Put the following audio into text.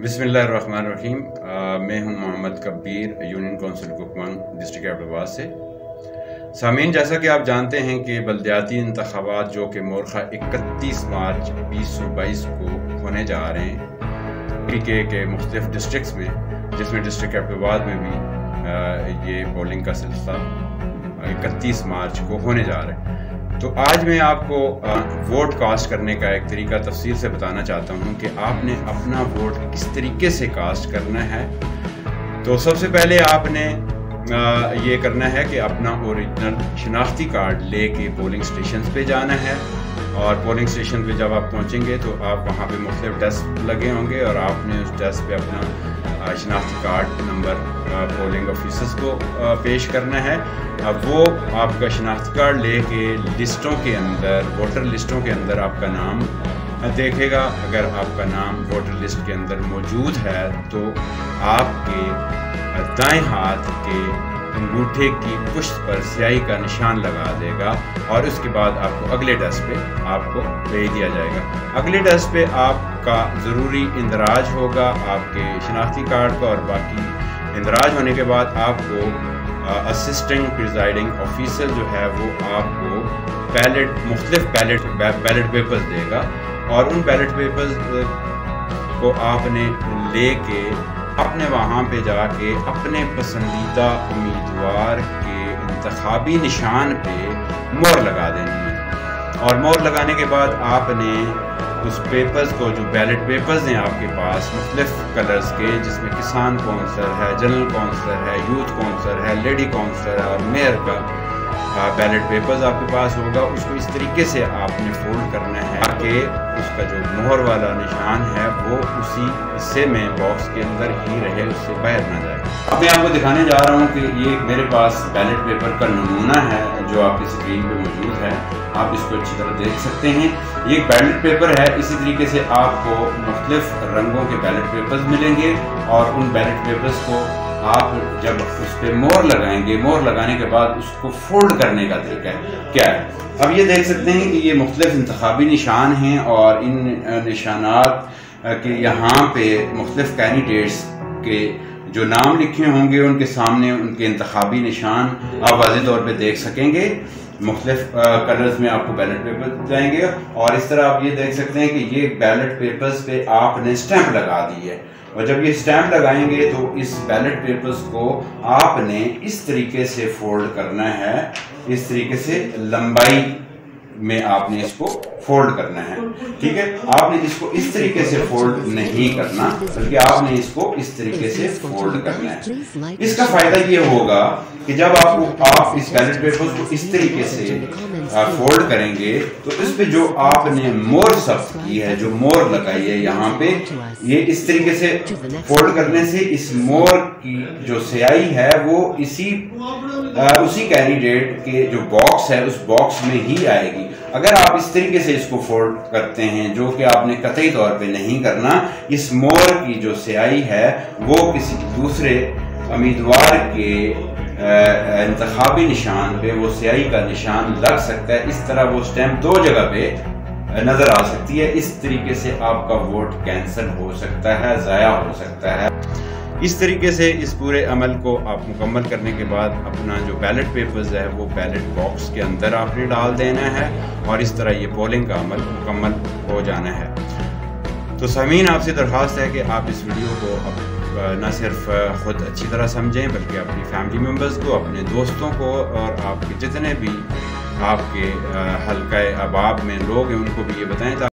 बिस्मिल्लाहिर्रहमानिर्रहीम। मैं हूं Mohammad Kabbir, union council Kukmang, district Abbottabad से। सामीन, जैसा कि आप जानते हैं कि बल्दियाती इंतखाबात जो कि मोरखा 31 मार्च 2022 को होने जा रहे हैं पीके के मुख्तलिफ डिस्ट्रिक्ट्स में, जिसमें डिस्ट्रिक्ट एबटाबाद में भी ये पोलिंग का सिलसिला 31 मार्च को होने जा रहा है। तो आज मैं आपको वोट कास्ट करने का एक तरीका तफसील से बताना चाहता हूं कि आपने अपना वोट किस तरीके से कास्ट करना है। तो सबसे पहले आपने ये करना है कि अपना ओरिजिनल शनाख्ती कार्ड लेके पोलिंग स्टेशन पे जाना है। और पोलिंग स्टेशन पे जब आप पहुंचेंगे तो आप वहां पे मुख्तलिफ डेस्क लगे होंगे और आपने उस डेस्क पे अपना शनाख्ती कार्ड नंबर पोलिंग ऑफिसर्स को पेश करना है। अब वो आपका शनाख्ती कार्ड लेके लिस्टों के अंदर, वोटर लिस्टों के अंदर आपका नाम देखेगा। अगर आपका नाम वोटर लिस्ट के अंदर मौजूद है तो आपके दाएं हाथ के अंगूठे की पुष्ट पर स्याही का निशान लगा देगा और उसके बाद आपको अगले डेस्क पे आपको भेज दिया जाएगा। अगले डेस्क पे आपका ज़रूरी इंदराज होगा आपके शनाख्ती कार्ड का, और बाकी इंदराज होने के बाद आपको असिस्टेंट प्रिजाइडिंग ऑफिसर जो है वो आपको मुख्तलिफ बैलेट पेपर्स देगा और उन बैलेट पेपर्स को आपने लेके अपने वहाँ पे जाके अपने पसंदीदा उम्मीदवार के इंतखाबी निशान पे मोहर लगा देनी है। और मोहर लगाने के बाद आपने उस पेपर्स को, जो बैलेट पेपर्स हैं आपके पास मुख्तलिफ कलर्स के, जिसमें किसान कौंसलर है, जनरल कौंसलर है, यूथ कौंसलर है, लेडी कौंसलर है और मेयर का बैलेट पेपर्स आपके पास होगा, उसको इस तरीके से आपने फोल्ड करना है ताकि उसका जो मोहर वाला निशान है वो उसी हिस्से में बॉक्स के अंदर ही रहे, उससे बाहर ना जाए। अब मैं आपको दिखाने जा रहा हूँ कि ये मेरे पास बैलेट पेपर का नमूना है जो आपकी स्क्रीन पे मौजूद है। आप इसको अच्छी तरह देख सकते हैं। ये एक बैलेट पेपर है। इसी तरीके से आपको मुख्तलिफ रंगों के बैलेट पेपर्स मिलेंगे और उन बैलेट पेपर्स को आप जब उस पर मोहर लगाएंगे, मोहर लगाने के बाद उसको फोल्ड करने का तरीका क्या है। अब ये देख सकते हैं कि ये मुख्तलिफ इंतखाबी निशान हैं और इन निशानात के यहाँ पे मुख्तलिफ कैंडिडेट्स के जो नाम लिखे होंगे उनके सामने उनके इंतखाबी निशान आप वाज़ेह तौर पे देख सकेंगे। मुख्तलिफ कलर्स में आपको बैलेट पेपर जाएंगे और इस तरह आप ये देख सकते हैं कि ये बैलेट पेपर्स पे आपने स्टैंप लगा दी है। और जब ये स्टैंप लगाएंगे तो इस बैलेट पेपर्स को आपने इस तरीके से फोल्ड करना है, इस तरीके से लंबाई में आपने इसको फोल्ड करना है। ठीक है, आपने इसको इस तरीके से फोल्ड नहीं करना बल्कि आपने इसको इस तरीके से फोल्ड करना है। इसका फायदा ये होगा कि जब आप इस बैलेट पेपर को इस तरीके से फोल्ड करेंगे तो इस पे जो आपने मोहर सब्ट की है, जो मोहर लगाई है यहाँ पे, ये इस तरीके से फोल्ड करने से इस मोहर की जो स्याही है वो उसी कैंडिडेट के जो बॉक्स है उस बॉक्स में ही आएगी। अगर आप इस तरीके से इसको फोल्ड करते हैं, जो कि आपने कतई तौर पे नहीं करना, इस मोहर की जो स्याही है वो किसी दूसरे उम्मीदवार के इंतखाबी निशान पे वो स्याही का निशान लग सकता है। इस तरह वो स्टैंप दो जगह पे नजर आ सकती है। इस तरीके से आपका वोट कैंसिल हो सकता है, ज़ाया हो सकता है। इस तरीके से इस पूरे अमल को आप मुकम्मल करने के बाद अपना जो बैलेट पेपर्स है वो बैलेट बॉक्स के अंदर आपने डाल देना है और इस तरह ये पोलिंग का अमल मुकम्मल हो जाना है। तो सामीन, आपसे दरख्वास्त है कि आप इस वीडियो को न सिर्फ ख़ुद अच्छी तरह समझें बल्कि अपनी फैमिली मेम्बर्स को, अपने दोस्तों को और आपके जितने भी आपके हल्का अहबाब में लोग हैं उनको भी ये बताएं।